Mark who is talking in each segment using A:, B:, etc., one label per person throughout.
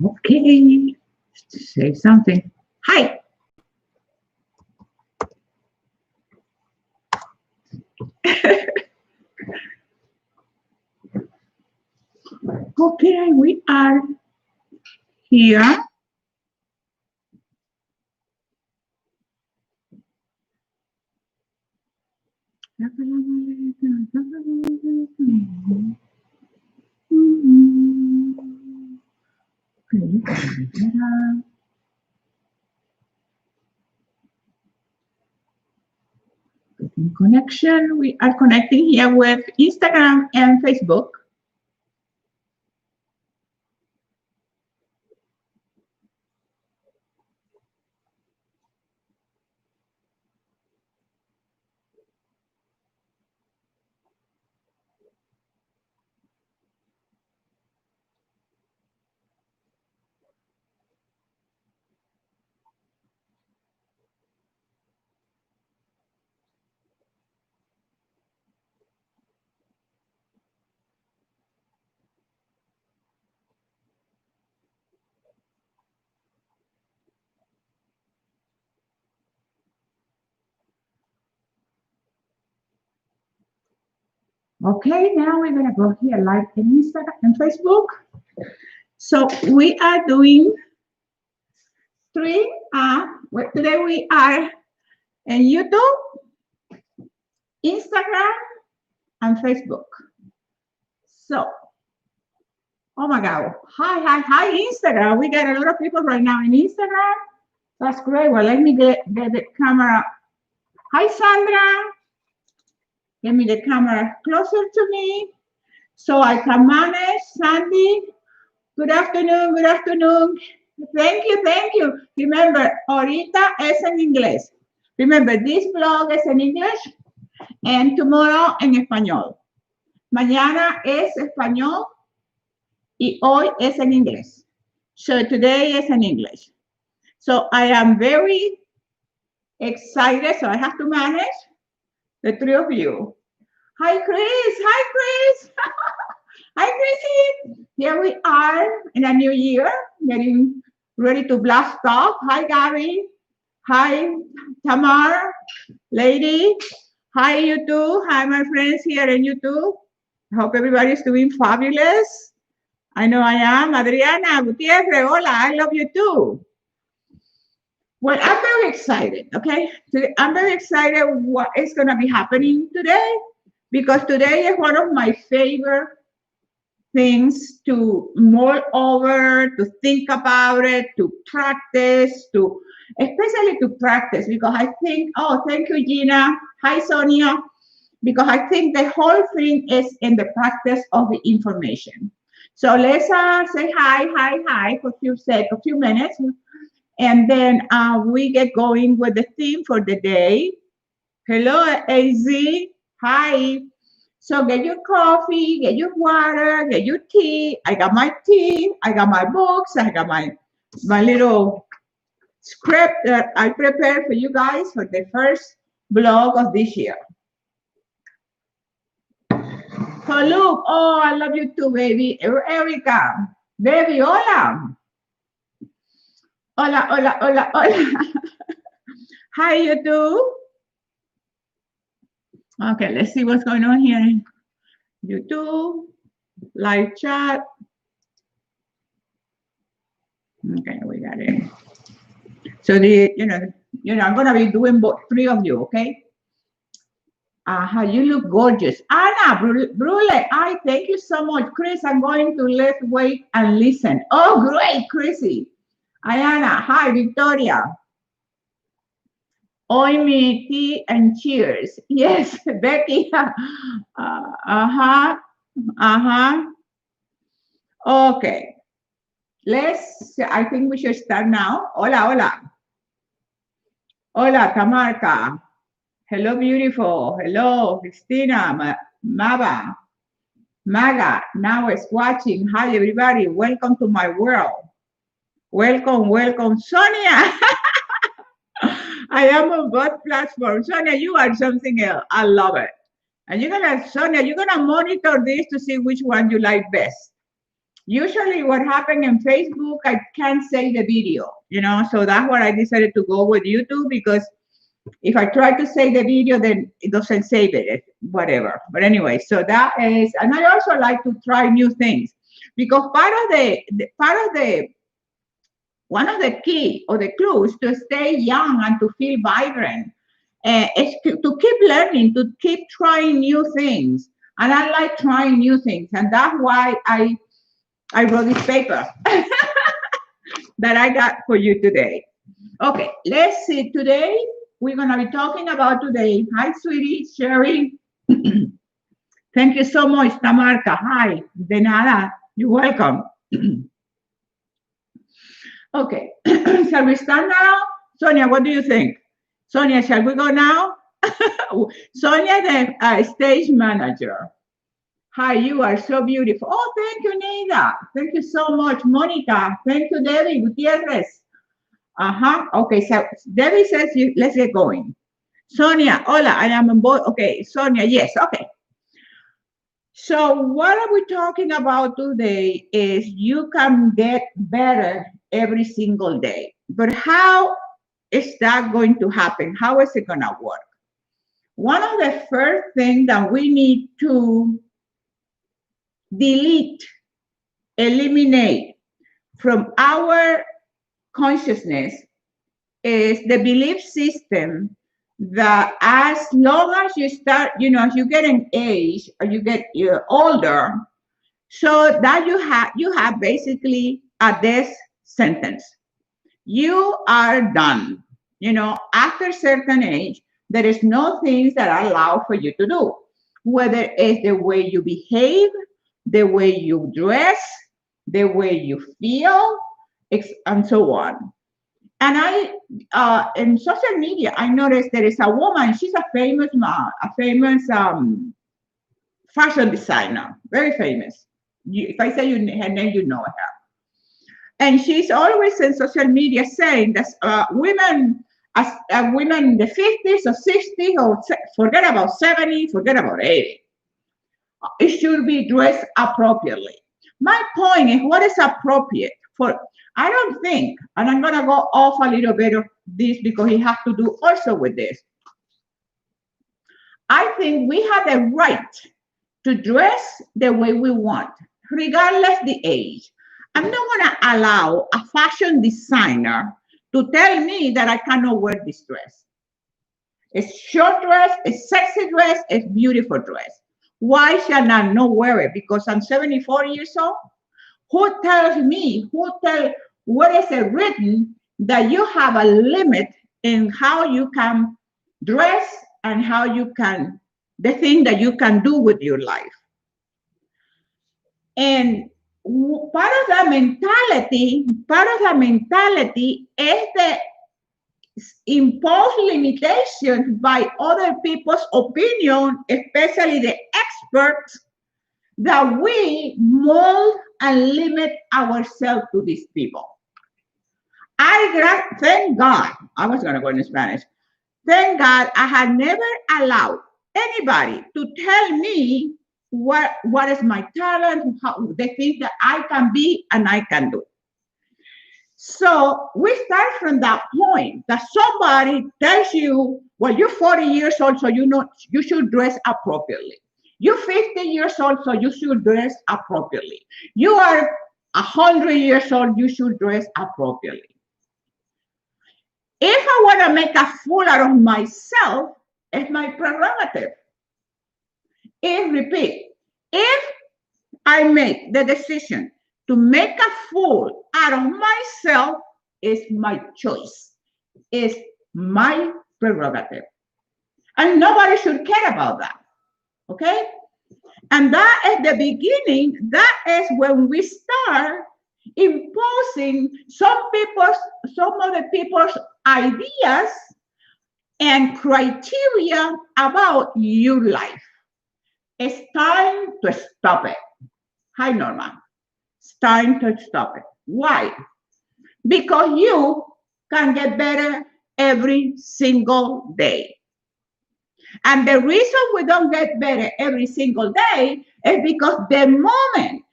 A: Okay, say something. Hi. Okay, we are here. Connection. We are connecting here with Instagram and Facebook. Okay, now we're gonna go here live in Instagram and Facebook. So we are doing three. Today we are in YouTube, Instagram, and Facebook. So, oh my God, hi, Instagram. We got a lot of people right now in Instagram. That's great. Well, let me get the camera. Hi, Sandra. Get me the camera closer to me so I can manage. Sandy, good afternoon, good afternoon. Thank you, thank you. Remember, ahorita es en inglés. Remember, this blog is in English and tomorrow en español. Mañana es español y hoy es en inglés. So today is in English. So I am very excited, so I have to manage the three of you. Hi, Chris. Hi, Chris. Hi, Chrissy. Here we are in a new year, getting ready to blast off. Hi, Gabby. Hi, Tamar, lady. Hi, YouTube. Hi, my friends here in YouTube. I hope everybody's doing fabulous. I know I am. Adriana Gutierrez, hola, I love you too. Well, I'm very excited, okay? I'm very excited what is going to be happening today because today is one of my favorite things to mull over, to think about it, to practice, especially to practice because I think, oh, thank you, Gina. Hi, Sonia. Because I think the whole thing is in the practice of the information. So let's say hi for a few minutes. And then we get going with the theme for the day. Hello, AZ. Hi. So get your coffee, get your water, get your tea. I got my tea. I got my books. I got my little script that I prepared for you guys for the first blog of this year. So Luke, oh, I love you too, baby. Erica, baby, hola. Hola, hola, hola, hola. How you do? Okay, let's see what's going on here. YouTube, live chat. Okay, we got it. So I'm gonna be doing both three of you, okay? You look gorgeous. Anna, Brule, thank you so much. Chris, I'm going to let's wait and listen. Oh, great, Chrissy. Ayana, hi, Victoria. Oimi, tea, and cheers. Yes, Becky. Okay. I think we should start now. Hola, hola. Hola, Tamarca. Hello, beautiful. Hello, Christina, Maga, now is watching. Hi, everybody. Welcome to my world. Welcome, welcome. Sonia. I am on both platforms. Sonia, you are something else. I love it. And Sonia, you're going to monitor this to see which one you like best. Usually what happened in Facebook, I can't save the video, so that's why I decided to go with YouTube, because if I try to save the video, then it doesn't save it, whatever. But anyway, so that is, and I also like to try new things, because one of the key or the clues to stay young and to feel vibrant is to keep learning, to keep trying new things. And I like trying new things. And that's why I wrote this paper that I got for you today. Okay, let's see. Today, we're going to be talking about today. Hi, sweetie, Sherry. Thank you so much, Tamarca. Hi, de nada. You're welcome. Okay, shall we start now? Sonia, what do you think? Sonia, shall we go now? Sonia, the stage manager. Hi, you are so beautiful. Oh, thank you, Nida. Thank you so much, Monica. Thank you, Debbie Gutierrez. Okay, so Debbie says, let's get going. Sonia, hola, I am on board. Okay, Sonia, yes, okay. So what are we talking about today is you can get better every single day. But how is that going to happen? How is it going to work? One of the first things that we need to delete, eliminate from our consciousness is the belief system that as long as you start, as you get an age or you get older, so that you have basically a death sentence. You are done. After a certain age, there is no things that are allowed for you to do, whether it's the way you behave, the way you dress, the way you feel, and so on. And I, in social media, I noticed there is a woman. She's a famous fashion designer, very famous. If I say her name, you know her. And she's always in social media saying that women in the 50s or 60s, or forget about 70, forget about 80. It should be dressed appropriately. My point is, what is appropriate for? I don't think, and I'm gonna go off a little bit of this because it has to do also with this. I think we have the right to dress the way we want, regardless the age. I'm not gonna allow a fashion designer to tell me that I cannot wear this dress. It's short dress, it's sexy dress, it's beautiful dress. Why shall I not wear it? Because I'm 74 years old? Who tells me, what is it written that you have a limit in how you can dress and how you can, the thing that you can do with your life? And part of that mentality is the imposed limitation by other people's opinion, especially the experts, that we mold and limit ourselves to these people. Thank God, I was going to go in Spanish. Thank God I had never allowed anybody to tell me what is my talent, the things that I can be and I can do. So we start from that point that somebody tells you, well, you're 40 years old, so you should dress appropriately. You're 50 years old, so you should dress appropriately. You are 100 years old, you should dress appropriately. If I want to make a fool out of myself, it's my prerogative. If I make the decision to make a fool out of myself, it's my choice. It's my prerogative. And nobody should care about that. Okay? And that is the beginning. That is when we start imposing some of the people's ideas and criteria about your life. It's time to stop it. Hi, Norma. It's time to stop it. Why? Because you can get better every single day. And the reason we don't get better every single day is because the moment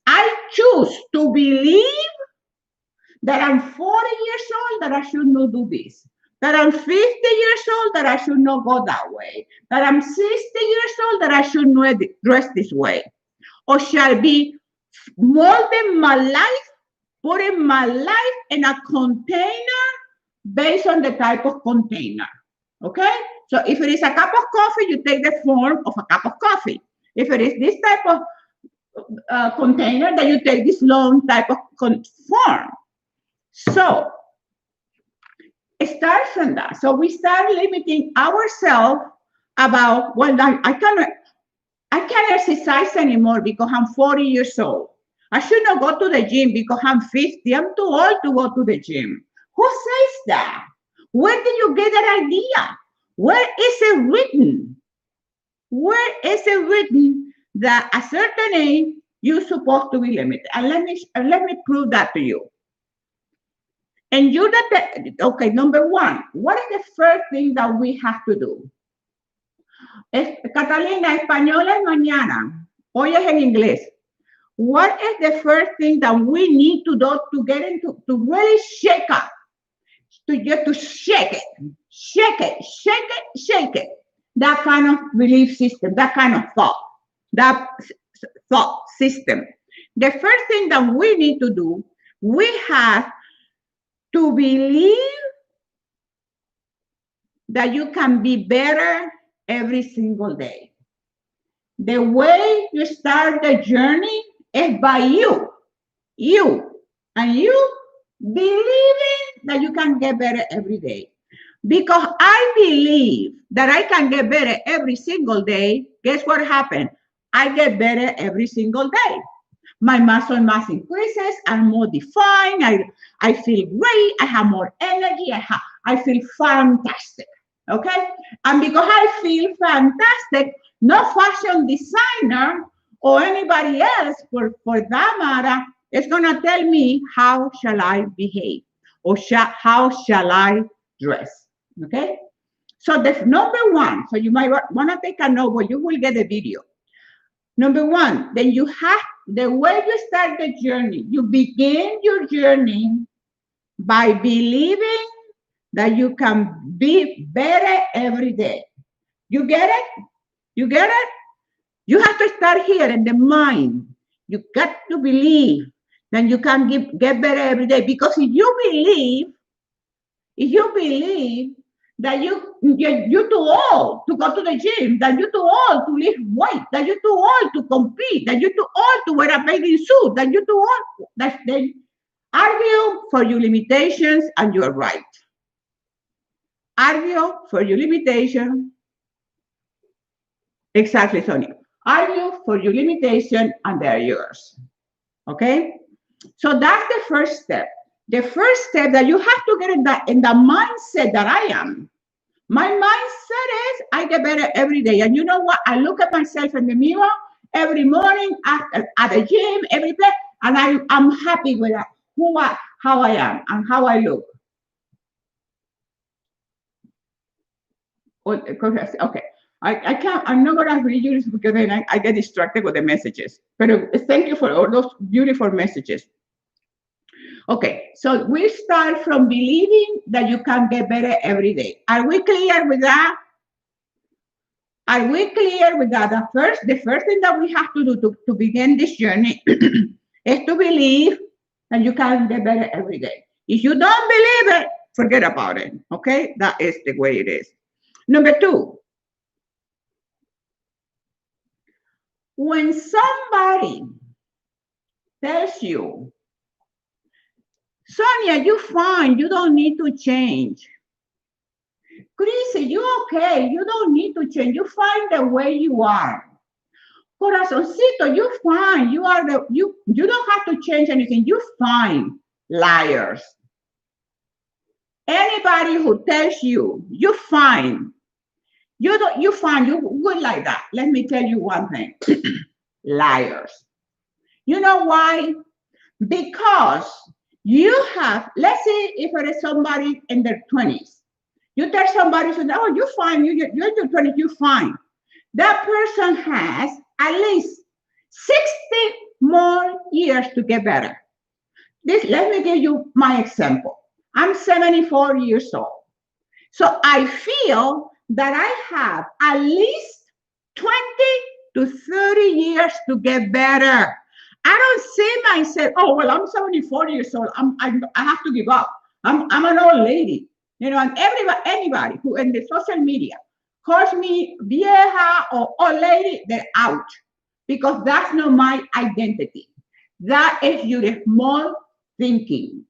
A: I choose to believe that I'm 40 years old, that I should not do this. That I'm 50 years old, that I should not go that way. That I'm 60 years old, that I should not dress this way. Or shall be molding my life, putting my life in a container based on the type of container. Okay? So if it is a cup of coffee, you take the form of a cup of coffee. If it is this type of container, then you take this long type of form. So start from that. So we start limiting ourselves about, well, I can't exercise anymore because I'm 40 years old. I should not go to the gym because I'm 50. I'm too old to go to the gym. Who says that? Where did you get that idea? Where is it written? Where is it written that at a certain age you're supposed to be limited? And let me prove that to you. And you okay, number one, what is the first thing that we have to do? Catalina, español es mañana. Hoy es en inglés. What is the first thing that we need to do to get into, to really shake up? To shake it. That kind of belief system, that kind of that thought system. The first thing that we need to do, we have to believe that you can be better every single day. The way you start the journey is by you believing that you can get better every day. Because I believe that I can get better every single day, guess what happened? I get better every single day. My muscle mass increases, I'm more defined, I feel great, I have more energy, I feel fantastic, okay? And because I feel fantastic, no fashion designer or anybody else for that matter is gonna tell me how shall I behave or how shall I dress, okay? So the number one, so you might wanna take a note, but you will get a video. Number one, then you have, the way you start the journey, you begin your journey by believing that you can be better every day. You get it? You get it? You have to start here in the mind. You got to believe that you can get better every day. Because if you believe that you're too old to go to the gym, that you're too old to lift weight, that you're too old to compete, that you're too old to wear a bathing suit, that you're too old, then argue for your limitations and you're right. Argue for your limitation. Exactly, Sonia. Argue for your limitation and they're yours. Okay? So that's the first step. The first step that you have to get in the mindset that I am. My mindset is I get better every day. And you know what? I look at myself in the mirror every morning at the gym, every place, and I'm happy with how I am and how I look. Okay. I can't, I'm not going to read you because then I get distracted with the messages. But thank you for all those beautiful messages. Okay, so we start from believing that you can get better every day. Are we clear with that? Are we clear with that? The first thing that we have to do to begin this journey is to believe that you can get better every day. If you don't believe it, forget about it. Okay, that is the way it is. Number two, when somebody tells you, Sonia, you're fine, you don't need to change. Chrissy, you okay, you don't need to change, you fine the way you are. Corazoncito, you're fine, you don't have to change anything, you're fine. Liars. Anybody who tells you, you're fine, you're fine, you're good like that. Let me tell you one thing. Liars. You know why? Because you have, let's say if it is somebody in their 20s, you tell somebody, oh, you're fine, you're in your 20s, you're fine. That person has at least more years to get better. Let me give you my example. I'm 74 years old. So I feel that I have at least 20 to 30 years to get better. I don't see myself, oh, well, I'm 74 years old. I have to give up. I'm an old lady. You know, and anybody who in the social media calls me vieja or old lady, they're out. Because that's not my identity. That is your small thinking.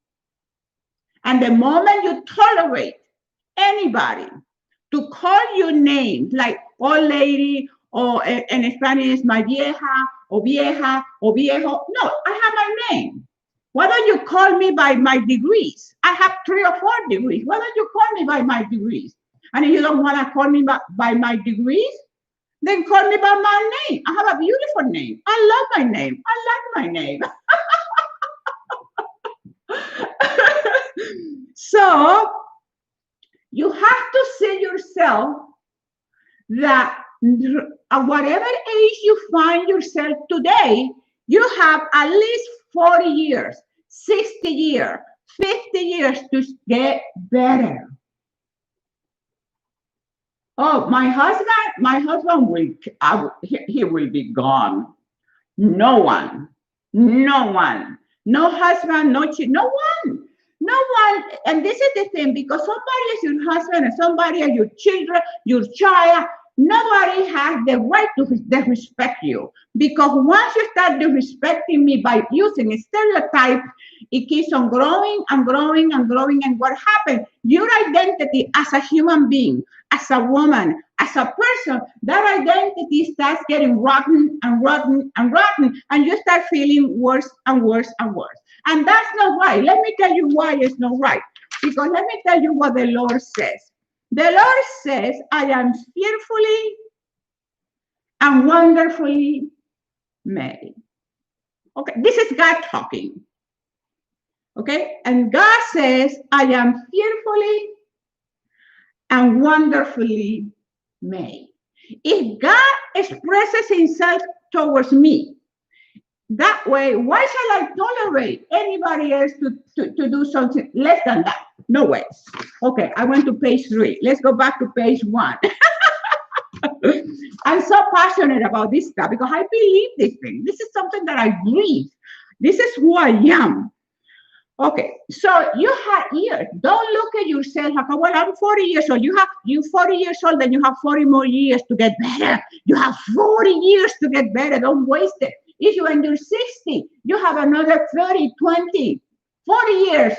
A: And the moment you tolerate anybody to call you names like old lady, or in Spanish, my vieja, or vieja, or viejo. No, I have my name. Why don't you call me by my degrees? I have 3 or 4 degrees. Why don't you call me by my degrees? And if you don't want to call me by my degrees, then call me by my name. I have a beautiful name. I love my name. I like my name. So you have to see yourself that at whatever age you find yourself today, you have at least 40 years, 60 years, 50 years to get better. Oh, my husband he will be gone. No one, no husband, no one. And this is the thing, because somebody is your husband and somebody is your children, your child. Nobody has the right to disrespect you, because once you start disrespecting me by using a stereotype, it keeps on growing and growing and growing. And what happens? Your identity as a human being, as a woman, as a person, that identity starts getting rotten and rotten and rotten, and you start feeling worse and worse and worse. And that's not right. Let me tell you why it's not right. Because let me tell you what the Lord says. The Lord says, I am fearfully and wonderfully made. Okay, this is God talking. Okay, and God says, I am fearfully and wonderfully made. If God expresses himself towards me that way, why shall I tolerate anybody else to do something less than that? No way. Okay, I went to page 3. Let's go back to page 1. I'm so passionate about this stuff because I believe this thing. This is something that I breathe. This is who I am. Okay, so you have years. Don't look at yourself like, well, I'm 40 years old. You 40 years old, then you have 40 more years to get better. You have 40 years to get better. Don't waste it. If you're under 60, you have another 30, 20, 40 years.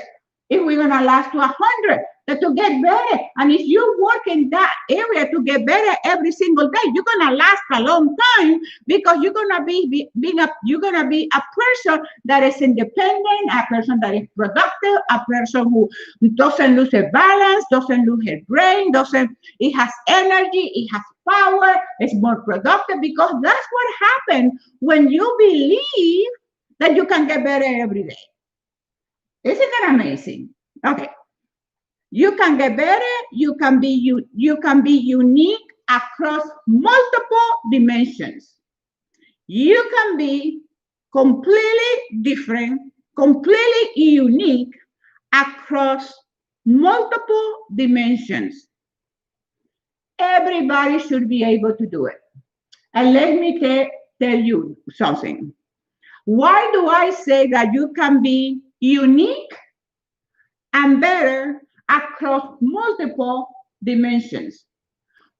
A: If we're going to last to 100, to get better. And if you work in that area to get better every single day, you're going to last a long time, because you're going to be a person that is independent, a person that is productive, a person who doesn't lose her balance, doesn't lose her brain, it has energy, it has power, it's more productive, because that's what happens when you believe that you can get better every day. Isn't that amazing? Okay. You can get better. You can be unique across multiple dimensions. You can be completely different, completely unique across multiple dimensions. Everybody should be able to do it. And let me tell you something. Why do I say that you can be unique and better across multiple dimensions?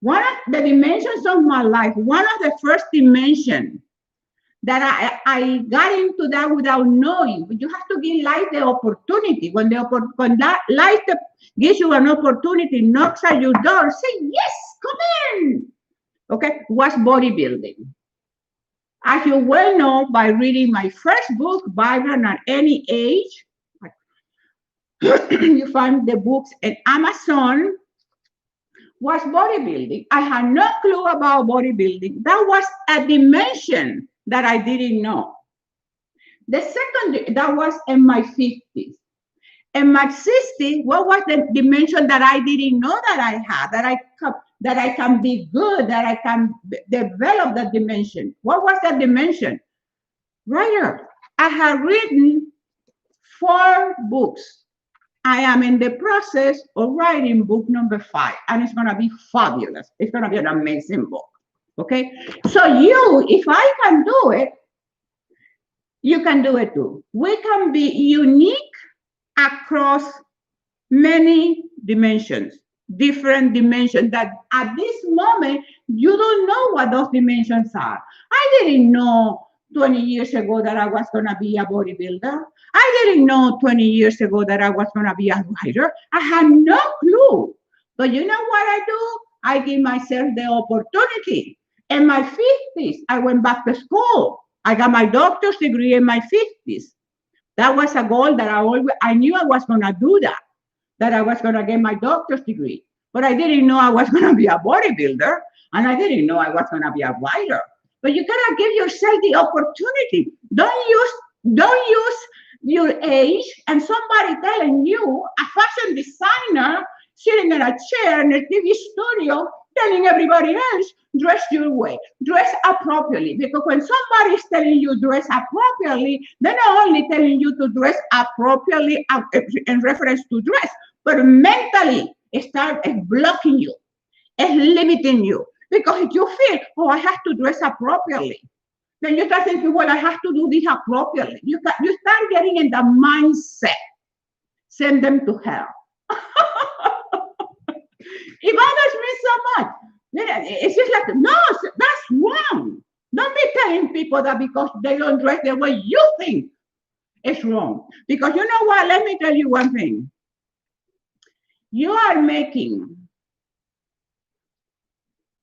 A: One of the dimensions of my life, one of the first dimensions that I got into that without knowing, but you have to give life the opportunity. When that life gives you an opportunity, knocks at your door, say, yes, come in. Okay, was bodybuilding. As you well know, by reading my first book, Vibrant at Any Age, you find the books at Amazon, was bodybuilding. I had no clue about bodybuilding. That was a dimension that I didn't know. The second, that was in my 50s. In my 60s, what was the dimension that I didn't know that I had, that I can be good, that I can develop that dimension? What was that dimension? writer. I have written 4 books. I am in the process of writing book number 5, and it's going to be fabulous. It's going to be an amazing book. Okay? So if I can do it, you can do it too. We can be unique across many dimensions, different dimensions that at this moment, you don't know what those dimensions are. I didn't know 20 years ago that I was going to be a bodybuilder. I didn't know 20 years ago that I was going to be a writer. I had no clue. But you know what I do? I give myself the opportunity. In my 50s, I went back to school. I got my doctor's degree in my 50s. That was a goal that I knew I was going to do that I was going to get my doctor's degree. But I didn't know I was going to be a bodybuilder, and I didn't know I was going to be a writer. But you gotta give yourself the opportunity. Don't use your age and somebody telling you, a fashion designer sitting in a chair in a TV studio, telling everybody else, dress your way, dress appropriately. Because when somebody is telling you dress appropriately, they're not only telling you to dress appropriately in reference to dress, but mentally it starts blocking you, it's limiting you. Because if you feel, oh, I have to dress appropriately, then you start thinking, well, I have to do this appropriately. You start getting in the mindset. Send them to hell. It bothers me so much. It's just like, no, that's wrong. Don't be telling people that because they don't dress the way you think it's wrong. Because you know what? Let me tell you one thing. You are making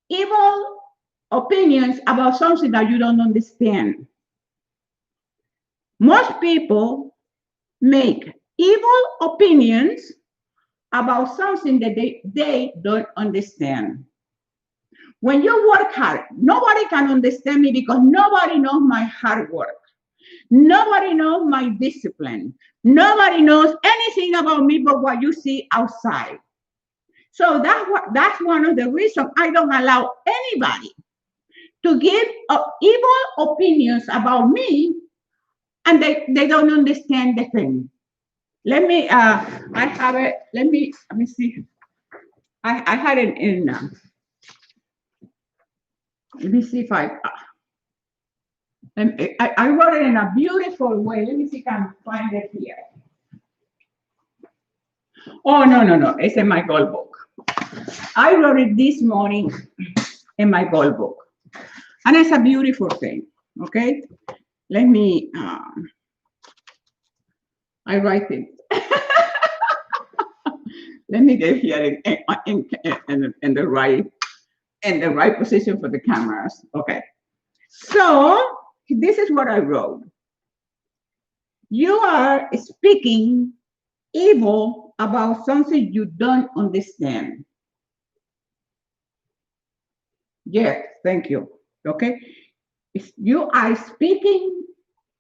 A: evil opinions about something that you don't understand. Most people make evil opinions about something that they don't understand. When you work hard, nobody can understand me because nobody knows my hard work. Nobody knows my discipline. Nobody knows anything about me but what you see outside. So that's one of the reasons I don't allow anybody to give evil opinions about me, and they don't understand the thing. Let me, I have it, let me see. I had it in, let me see if I wrote it in a beautiful way. Let me see if I can find it here. Oh, no, it's in my goal book. I wrote it this morning in my goal book. And it's a beautiful thing, okay? Let me, I write it. Let me get here in the right position for the cameras. Okay. So this is what I wrote. You are speaking evil about something you don't understand. Yes, thank you. Okay. You are speaking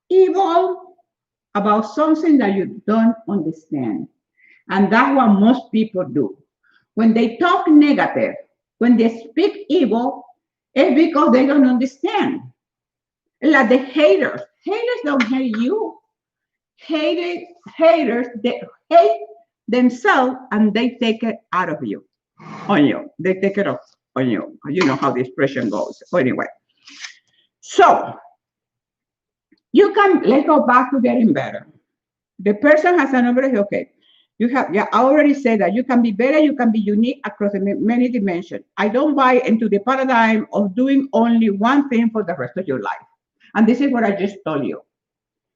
A: evil about something that you don't understand. And that's what most people do. When they talk negative, when they speak evil, it's because they don't understand. Like the haters. Haters don't hate you. Haters, they hate themselves and they take it out of you, on you. They take it off on you. You know how the expression goes. Anyway. So, let's go back to getting better. The person has an overview, okay. I already said that you can be better, you can be unique across many dimensions. I don't buy into the paradigm of doing only one thing for the rest of your life. And this is what I just told you.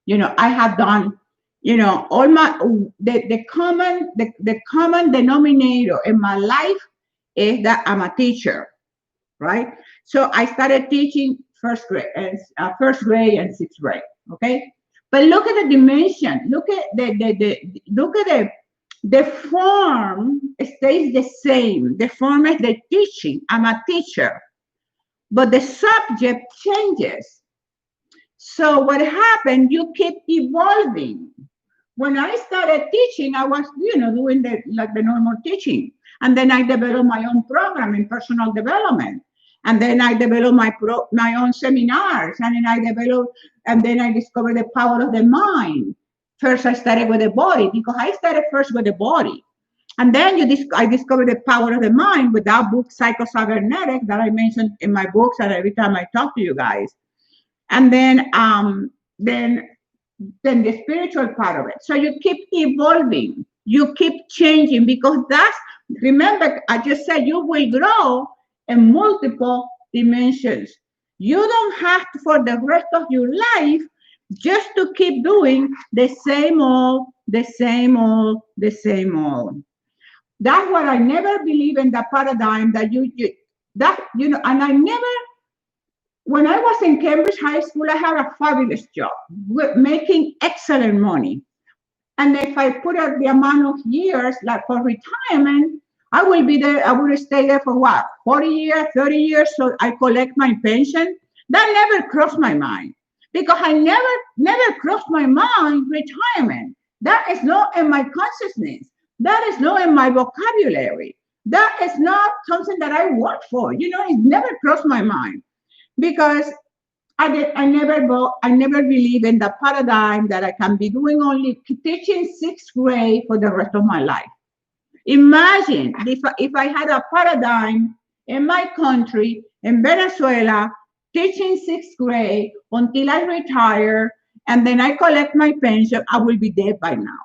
A: You know, I have done, you know, all the common denominator in my life is that I'm a teacher, right? So I started teaching first grade and 6th grade, okay? But look at the dimension. Look at the form stays the same. The form is the teaching. I'm a teacher, but the subject changes. So what happened? You keep evolving. When I started teaching, I was, you know, doing the normal teaching, and then I developed my own program in personal development. And then I developed my own seminars, and then I developed and then I discovered the power of the mind. First, I started with the body because I started first with the body. And then I discovered the power of the mind with that book, Psycho-Cybernetics, that I mentioned in my books and every time I talk to you guys. And then the spiritual part of it. So you keep evolving, you keep changing, because remember, I just said you will grow in multiple dimensions. You don't have to, for the rest of your life, just to keep doing the same old, the same old, the same old. That's what I never believe in, the paradigm that and I never, when I was in Cambridge High School, I had a fabulous job, making excellent money. And if I put up the amount of years, like for retirement, I will be there, I will stay there for what, 40 years, 30 years, so I collect my pension. That never crossed my mind, because I never crossed my mind retirement. That is not in my consciousness. That is not in my vocabulary. That is not something that I work for. It never crossed my mind, because I never believe in the paradigm that I can be doing only teaching sixth grade for the rest of my life. Imagine if I had a paradigm in my country, in Venezuela, teaching sixth grade until I retire, and then I collect my pension, I will be dead by now.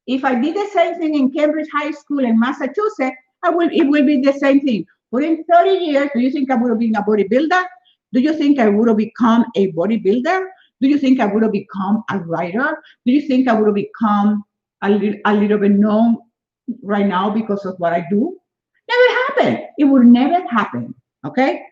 A: If I did the same thing in Cambridge High School in Massachusetts, it will be the same thing. But in 30 years, do you think I would have been a bodybuilder? Do you think I would have become a bodybuilder? Do you think I would have become a writer? Do you think I would have become a little bit known right now because of what I do? Never happened. It would never happen. Okay?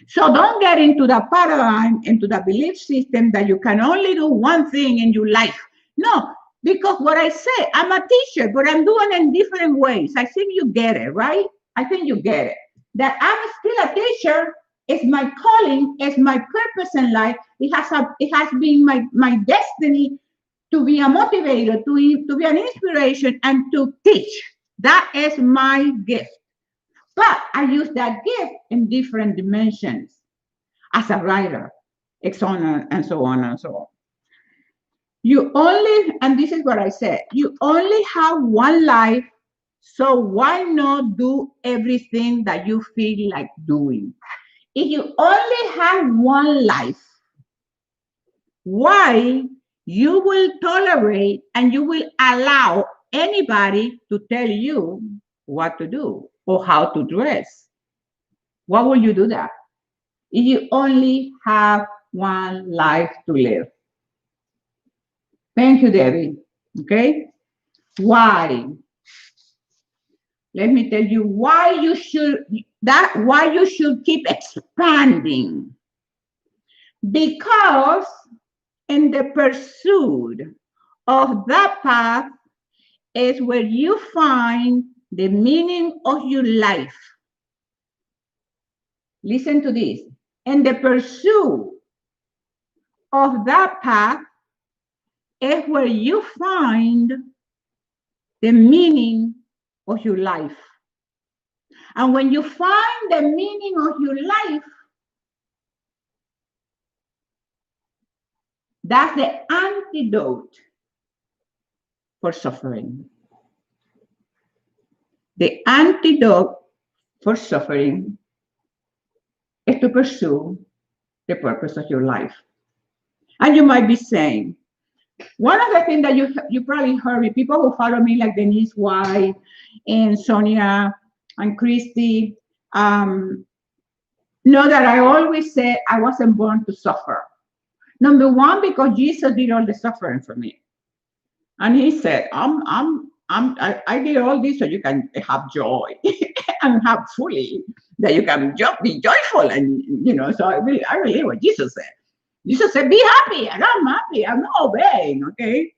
A: So don't get into the paradigm, into the belief system that you can only do one thing in your life. No, because what I say, I'm a teacher, but I'm doing it in different ways. I think you get it, right? I think you get it. That I'm still a teacher. It's my calling, it's my purpose in life. It has been my destiny to be a motivator, to be an inspiration, and to teach. That is my gift. But I use that gift in different dimensions as a writer, and so on and so on and so on. You only, and this is what I said, you only have one life, so why not do everything that you feel like doing? If you only have one life, why you will tolerate and you will allow anybody to tell you what to do or how to dress? Why will you do that? If you only have one life to live. Thank you, Debbie. Okay? Why? Let me tell you why you should keep expanding. Because in the pursuit of that path is where you find the meaning of your life. Listen to this. In the pursuit of that path is where you find the meaning of your life. And when you find the meaning of your life, that's the antidote for suffering. The antidote for suffering is to pursue the purpose of your life. And you might be saying, one of the things that you probably heard me, people who follow me like Denise White and Sonia and Christy, know that I always say I wasn't born to suffer. Number one, because Jesus did all the suffering for me. And he said, I did all this so you can have joy and have fully, that you can be joyful. And, so I believe what Jesus said. Jesus said, be happy, and I'm happy, I'm not obeying, okay?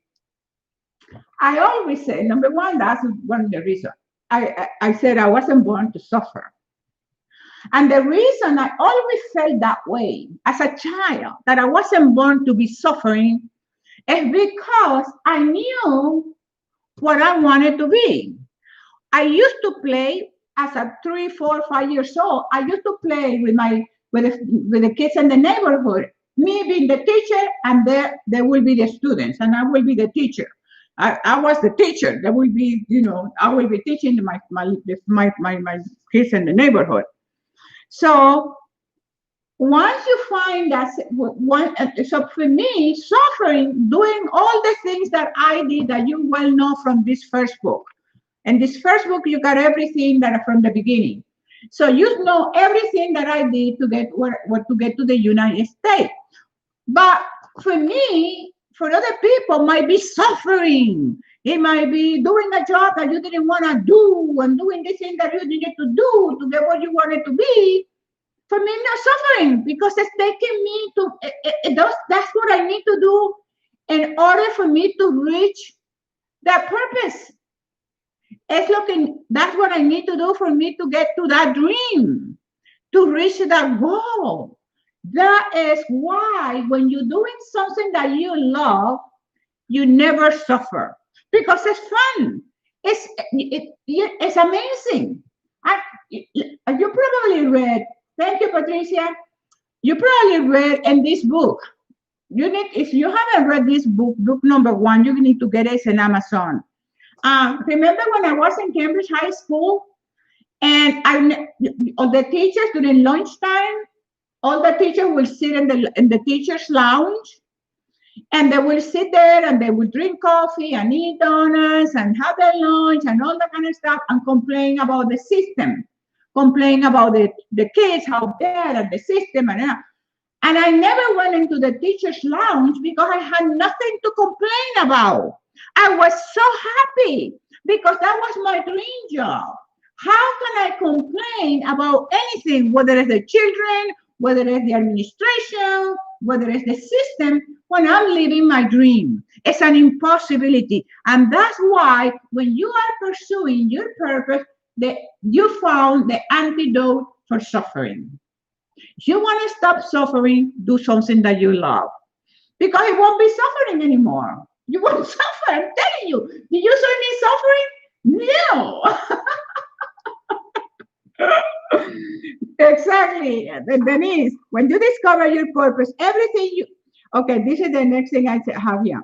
A: I always say, number one, that's one of the reasons. I said I wasn't born to suffer. And the reason I always felt that way as a child, that I wasn't born to be suffering, is because I knew what I wanted to be. I used to play as a 3, 4, 5 years old. I used to play with the kids in the neighborhood. Me being the teacher, and there will be the students, and I will be the teacher. I was the teacher. There will be, I will be teaching my kids in the neighborhood. So once you find that one, so for me, suffering, doing all the things that I did that you well know from this first book. And this first book, you got everything that from the beginning. So you know everything that I did to get to get to the United States. But for me, for other people, might be suffering. It might be doing a job that you didn't want to do and doing the thing that you needed to do to get what you wanted to be. For me, not suffering because it's taking me to, that's what I need to do in order for me to reach that purpose. It's looking, that's what I need to do for me to get to that dream, to reach that goal. That is why when you're doing something that you love, you never suffer because it's fun. It's amazing. You probably read, thank you, Patricia. You probably read in this book. If you haven't read this book, book number 1, you need to get it in Amazon. Remember when I was in Cambridge High School, and all the teachers during lunchtime, all the teachers will sit in the teachers' lounge, and they will sit there and they will drink coffee and eat donuts and have their lunch and all that kind of stuff and complain about the system, complain about the kids, how bad at the system. And I never went into the teacher's lounge because I had nothing to complain about. I was so happy because that was my dream job. How can I complain about anything, whether it's the children, whether it's the administration, whether it's the system, when I'm living my dream? It's an impossibility. And that's why when you are pursuing your purpose, you found the antidote for suffering. If you want to stop suffering, do something that you love. Because it won't be suffering anymore. You won't suffer, I'm telling you. Do you see me suffering? No. Exactly. Denise, when you discover your purpose, everything okay, this is the next thing I have here.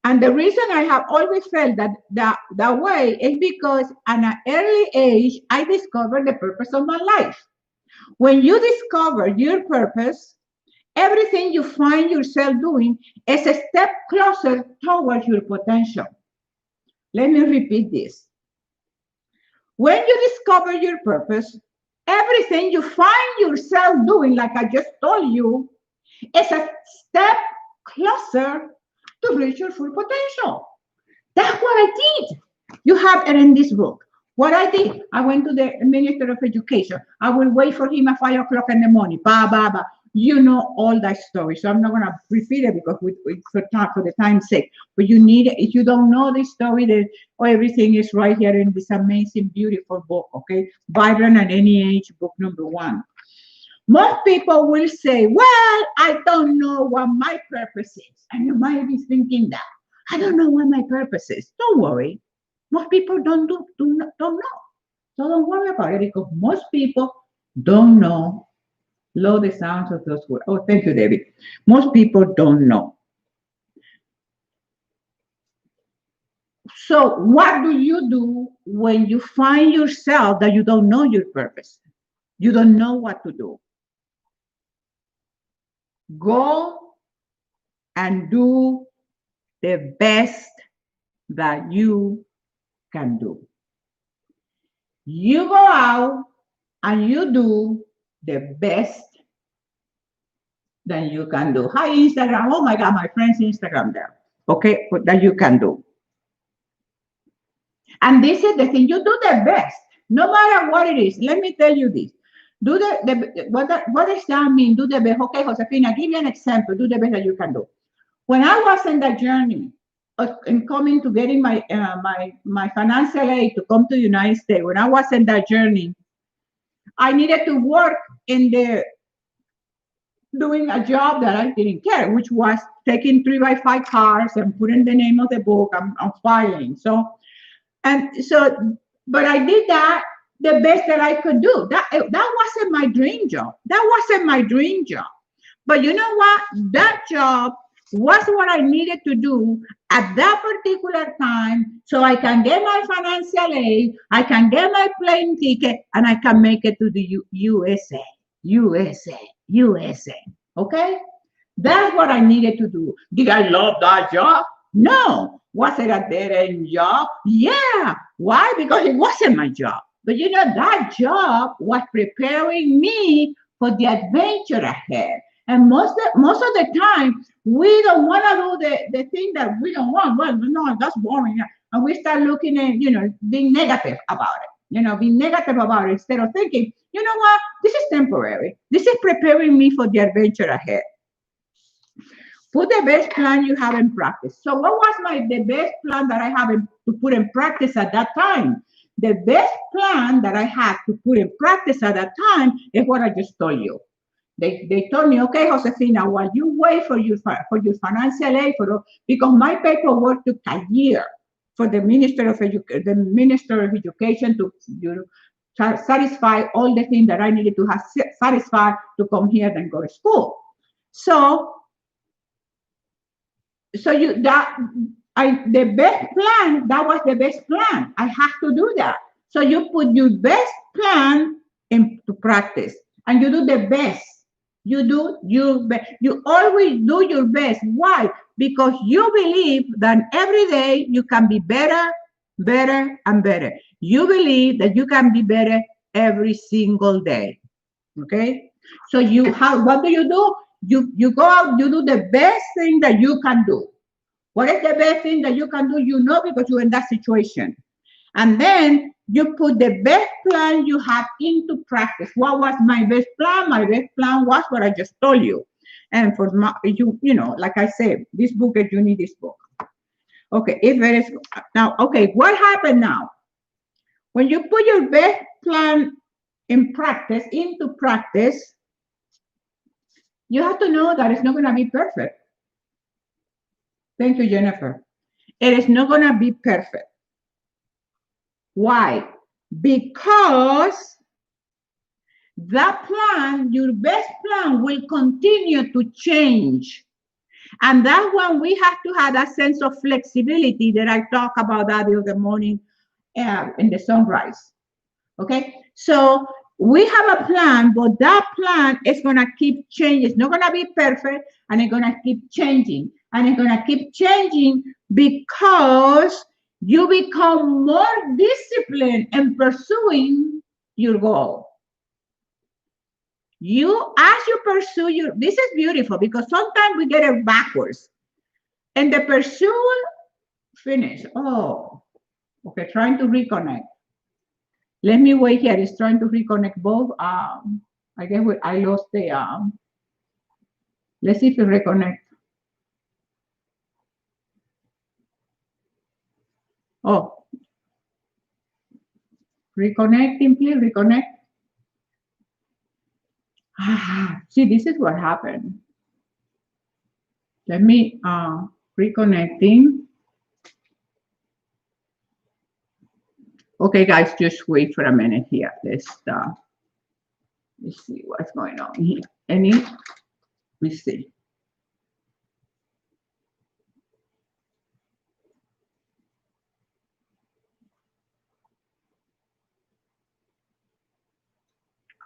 A: And the reason I have always felt that way is because at an early age, I discovered the purpose of my life. When you discover your purpose, everything you find yourself doing is a step closer towards your potential. Let me repeat this. When you discover your purpose, everything you find yourself doing, like I just told you, is a step closer to reach your full potential. That's what I did. You have it in this book. What I did, I went to the Minister of Education. I will wait for him at 5 o'clock in the morning. You know all that story. So I'm not going to repeat it because for the time's sake. But you need it. If you don't know this story, then everything is right here in this amazing, beautiful book, okay? Vibrant at any age, book number 1. Most people will say, well, I don't know what my purpose is. And you might be thinking that. I don't know what my purpose is. Don't worry. Most people don't know. So don't worry about it because most people don't know. Love the sounds of those words. Oh, thank you, David. Most people don't know. So what do you do when you find yourself that you don't know your purpose? You don't know what to do. Go and do the best that you can do. You go out and you do the best that you can do. Hi, Instagram. Oh my God, my friend's Instagram there. Okay, that you can do. And this is the thing, you do the best, no matter what it is. Let me tell you this. Do what does that mean? Do the best. Okay, Josefina, give me an example. Do the best that you can do. When I was in that journey in coming to getting my financial aid to come to the United States, when I was in that journey, I needed to work doing a job that I didn't care, which was taking 3x5 cars and putting the name of the book on filing. But I did that the best that I could do. That wasn't my dream job. That wasn't my dream job. But you know what? That job was what I needed to do at that particular time so I can get my financial aid, I can get my plane ticket, and I can make it to the USA. USA. USA. Okay? That's what I needed to do. Did I love that job? No. Was it a dead end job? Yeah. Why? Because it wasn't my job. But you know, that job was preparing me for the adventure ahead. And most of the time, we don't want to do the thing that we don't want. Well, no, that's boring. And we start looking at, being negative about it. Being negative about it instead of thinking, you know what, this is temporary. This is preparing me for the adventure ahead. Put the best plan you have in practice. So what was the best plan that I have to put in practice at that time? The best plan that I had to put in practice at that time is what I just told you. They told me, okay, Josefina, while you wait for your financial aid, because my paperwork took a year for the Minister of Education to satisfy all the things that I needed to have satisfied to come here and go to school. So the best plan, that was the best plan. I have to do that. So you put your best plan into practice and you do the best. You do your best. You always do your best. Why? Because you believe that every day you can be better, better, and better. You believe that you can be better every single day. Okay? So what do? You go out, you do the best thing that you can do. What is the best thing that you can do? Because you're in that situation. And then you put the best plan you have into practice. What was my best plan? My best plan was what I just told you. And for like I said, this book, you need this book. Okay, if there is now, okay, what happened now? When you put your best plan into practice, you have to know that it's not going to be perfect. Thank you, Jennifer. It is not going to be perfect. Why? Because that plan, your best plan, will continue to change. And that's when we have to have that sense of flexibility that I talk about that the other morning in the sunrise. Okay? So we have a plan, but that plan is going to keep changing. It's not going to be perfect, and it's going to keep changing. And it's going to keep changing because you become more disciplined in pursuing your goal. As you pursue this is beautiful because sometimes we get it backwards. And the pursuit, finish. Oh, okay, trying to reconnect. Let me wait here. It's trying to reconnect both. I guess I lost the, let's see if it reconnect. Oh, reconnecting, please reconnect. See, this is what happened. Let me reconnecting. Okay, guys, just wait for a minute here. Let's see what's going on here. Let's see.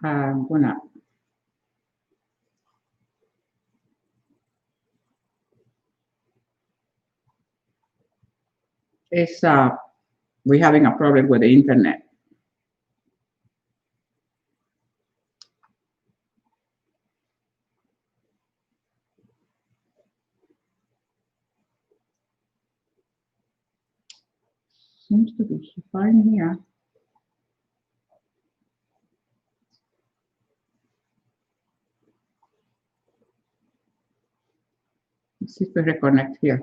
A: I'm gonna. It's we're having a problem with the internet. Seems to be fine here. Let's see if we reconnect here.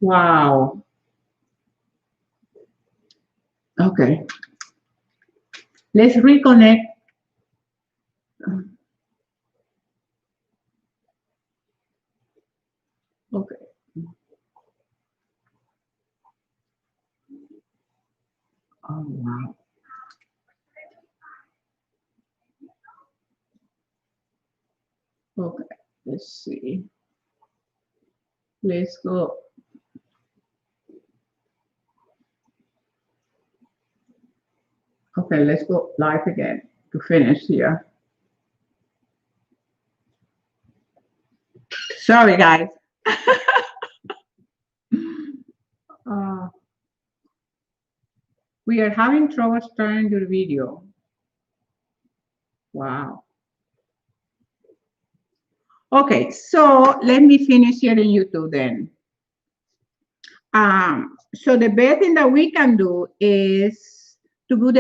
A: Wow. Okay. Let's reconnect. Okay. Oh, wow. Okay. Let's see. Let's go. Okay, let's go live again to finish here. Sorry, guys. Uh, we are having trouble starting your video. Wow. Okay, so let me finish here in YouTube then. So the best thing that we can do is to put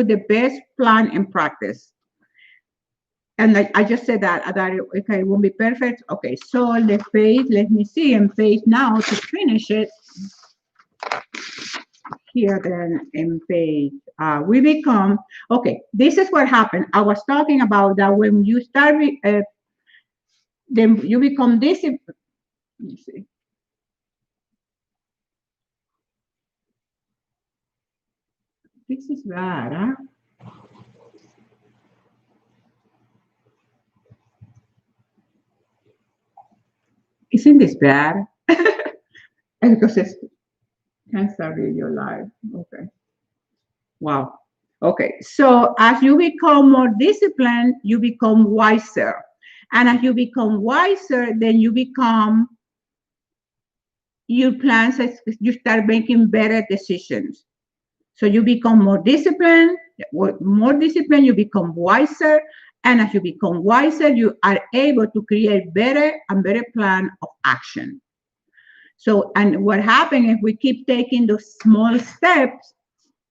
A: the best plan in practice. And like I just said that okay, it won't be perfect. Okay, so the page, let me see, and page now to finish it. Here then in page, we become, okay, this is what happened. I was talking about that when you start, then you become disciplined. Let me see. This is bad, huh? Isn't this bad? Entonces, can't start video live. Okay. Wow. Okay. So as you become more disciplined, you become wiser. And as you become wiser, then your plans, you start making better decisions. So you become more disciplined. With more discipline, you become wiser. And as you become wiser, you are able to create better and better plan of action. So, and what happens if we keep taking those small steps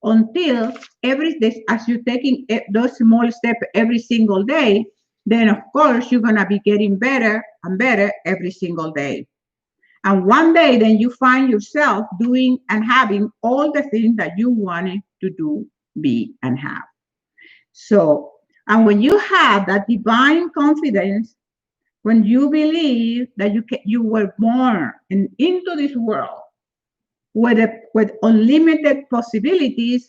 A: until as you're taking those small steps every single day, then of course you're gonna be getting better and better every single day. And one day, then you find yourself doing and having all the things that you wanted to do, be, and have. So, and when you have that divine confidence, when you believe that you were born into this world with unlimited possibilities,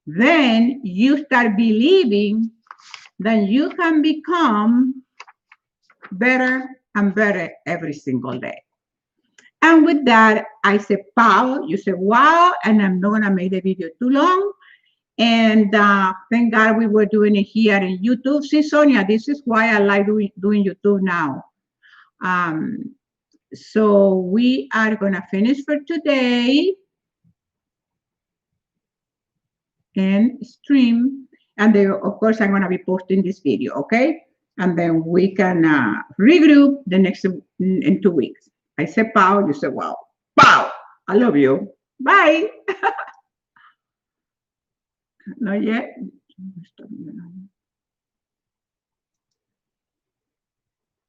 A: then you start believing that you can become better and better every single day. And with that, I said, pow, you said, wow, and I'm not gonna make the video too long. And thank God we were doing it here in YouTube. See, Sonia, this is why I like doing YouTube now. So we are gonna finish for today and stream. And then, of course, I'm gonna be posting this video, okay? And then we can regroup the next in 2 weeks. I said, pow, you said, wow. Pow, I love you. Bye. Not yet.